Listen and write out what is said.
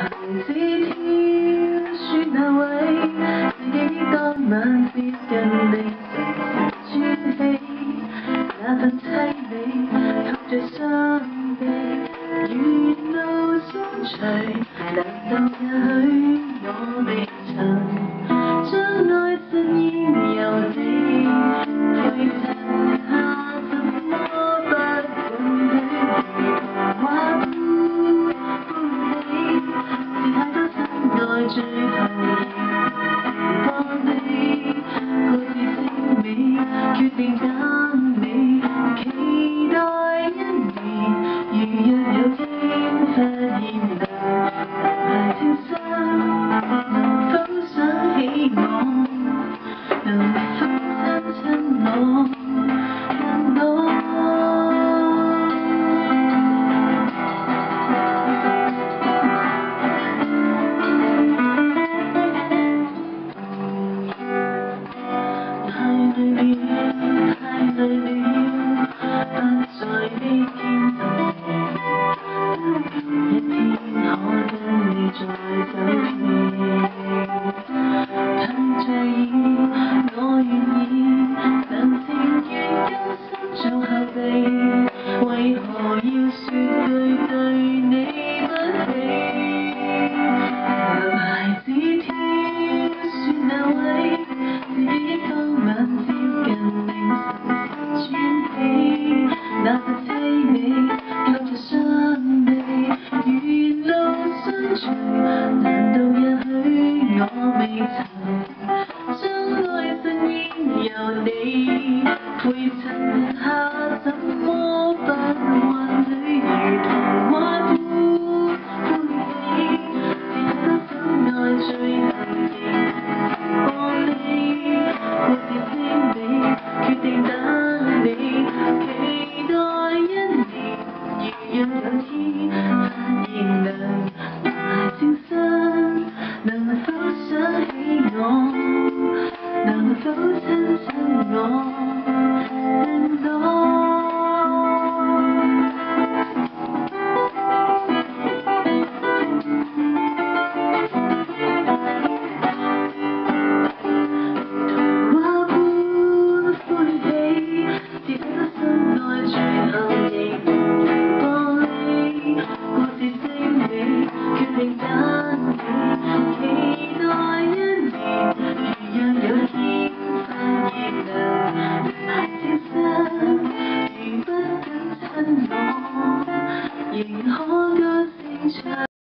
子挑選那位，自己當晚接近凌晨時穿起，那份凄美靠着傷悲，沿路相隨，難道也許我未曾將愛信煙油地陪襯下，怎麼不允許如童話般歡喜？是太多真愛最後仍放你，各自精美，決定等你，期待一年。如若有天發現能排天生，能否想起我？能否親親我？問我。太累了，太累了，不再悲天痛地，一天可跟你再走遍。太在意，我願意，但情願甘心做後備，為何要說句對你不起？男孩子挑選那位，自己當晚接近凌晨時穿起，那份凄美靠着傷悲，沿路相隨，難道也許我未曾將愛信煙油你陪襯下，怎麼不允許如童話般歡喜？是太多真愛最後仍放你，各自精美，決定等你，期待一年。如若有天發現能埋正身，能否想起我？能否親親我？更多。童話般歡喜，是太多真愛最後仍放你，故事精美，決定等。